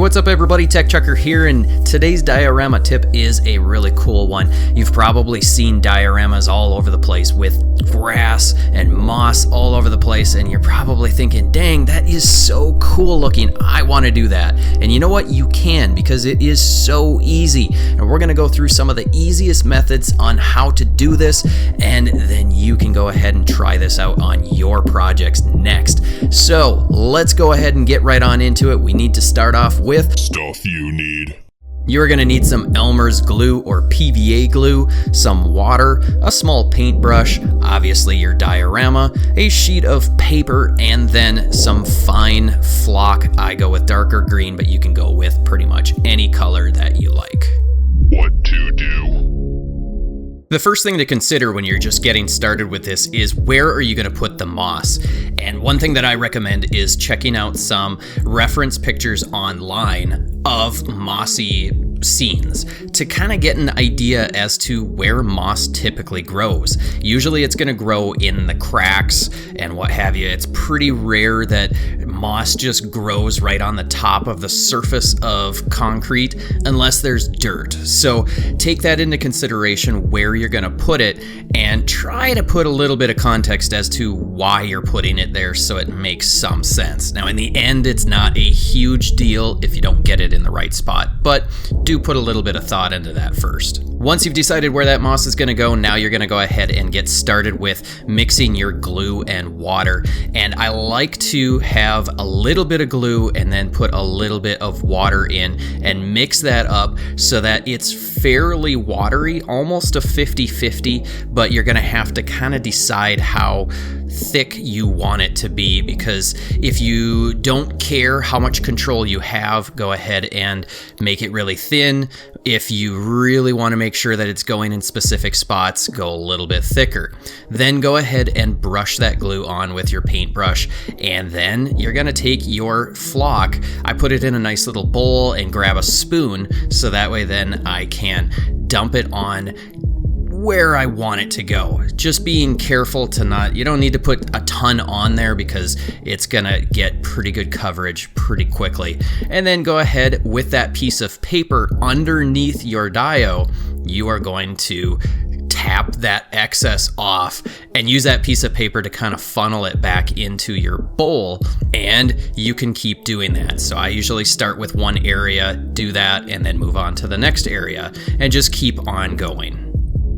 What's up everybody, TechChucker here, and today's diorama tip is a really cool one. You've probably seen dioramas all over the place with grass and moss all over the place, and you're probably thinking, dang, that is so cool looking, I want to do that. And you know what? You can, because it is so easy. And we're going to go through some of the easiest methods on how to do this, and then you can go ahead and try this out on your projects next. So let's go ahead and get right on into it. We need to start off with stuff you need. You're going to need some Elmer's glue or PVA glue, some water, a small paintbrush, obviously your diorama, a sheet of paper, and then some fine flock. I go with darker green, but you can go with pretty much any color that you like. What to do? The first thing to consider when you're just getting started with this is where are you going to put the moss? And one thing that I recommend is checking out some reference pictures online of mossy scenes to kind of get an idea as to where moss typically grows. Usually it's going to grow in the cracks and what have you. It's pretty rare that moss just grows right on the top of the surface of concrete unless there's dirt. So take that into consideration where you're going to put it and try to put a little bit of context as to why you're putting it there so it makes some sense. Now in the end, it's not a huge deal if you don't get it in the right spot, but do put a little bit of thought into that first. Once you've decided where that moss is going to go, now you're going to go ahead and get started with mixing your glue and water. And I like to have a little bit of glue and then put a little bit of water in and mix that up so that it's fairly watery, almost a 50-50, but you're going to have to kind of decide how thick you want it to be, because if you don't care how much control you have, go ahead and make it really thin. If you really want to make sure that it's going in specific spots, go a little bit thicker. Then go ahead and brush that glue on with your paintbrush, and then you're going to take your flock. I put it in a nice little bowl and grab a spoon so that way then I can dump it on where I want it to go. Just being careful to not, you don't need to put a ton on there because it's gonna get pretty good coverage pretty quickly. And then go ahead with that piece of paper underneath your dio, you are going to tap that excess off and use that piece of paper to kind of funnel it back into your bowl, and you can keep doing that. So I usually start with one area, do that, and then move on to the next area and just keep on going.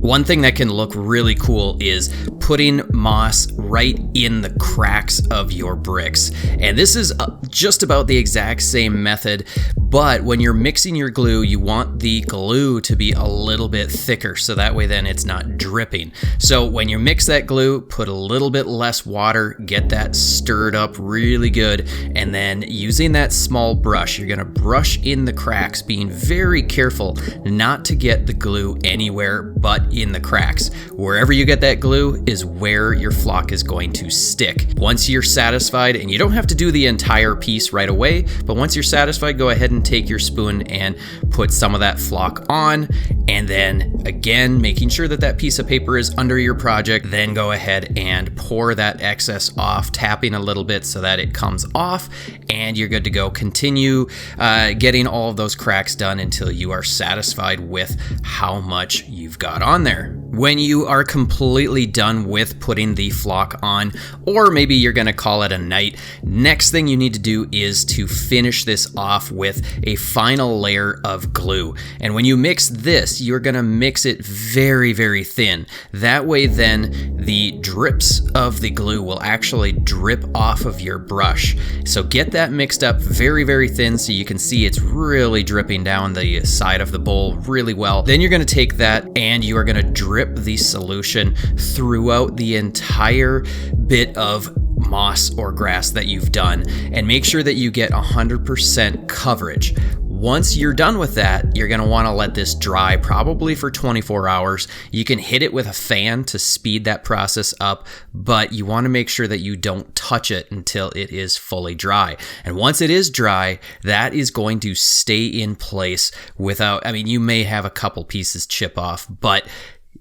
One thing that can look really cool is putting moss right in the cracks of your bricks. And this is just about the exact same method, but when you're mixing your glue, you want the glue to be a little bit thicker so that way then it's not dripping. So when you mix that glue, put a little bit less water, get that stirred up really good, and then using that small brush, you're gonna brush in the cracks, being very careful not to get the glue anywhere but in the cracks. Wherever you get that glue is where your flock is going to stick. Once you're satisfied, and you don't have to do the entire piece right away, but once you're satisfied, go ahead and take your spoon and put some of that flock on, and then again, making sure that that piece of paper is under your project, then go ahead and pour that excess off, tapping a little bit so that it comes off, and you're good to go. Continue getting all of those cracks done until you are satisfied with how much you've got on there. When you are completely done with putting the flock on, or maybe you're going to call it a night, next thing you need to do is to finish this off with a final layer of glue. And when you mix this, you're going to mix it very, very thin. That way then the drips of the glue will actually drip off of your brush. So get that mixed up very, very thin so you can see it's really dripping down the side of the bowl really well. Then you're going to take that and you are going to drip the solution throughout the entire bit of moss or grass that you've done, and make sure that you get 100% coverage. Once you're done with that, you're going to want to let this dry probably for 24 hours. You can hit it with a fan to speed that process up, but you want to make sure that you don't touch it until it is fully dry. And once it is dry, that is going to stay in place without, I mean, you may have a couple pieces chip off, but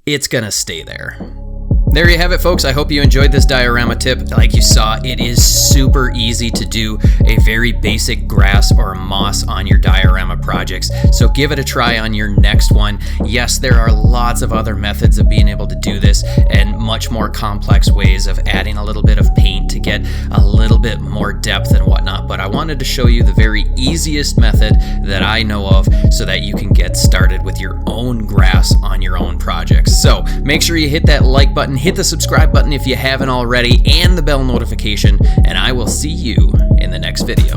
it's going to stay there. There you have it, folks. I hope you enjoyed this diorama tip. Like you saw, it is super easy to do a very basic grass or moss on your diorama projects. So give it a try on your next one. Yes, there are lots of other methods of being able to do this and much more complex ways of adding a little bit of paint to get a little bit more depth and whatnot. But I wanted to show you the very easiest method that I know of so that you can get started with your own grass on your own projects. So make sure you hit that like button, hit the subscribe button if you haven't already, and the bell notification, and I will see you in the next video.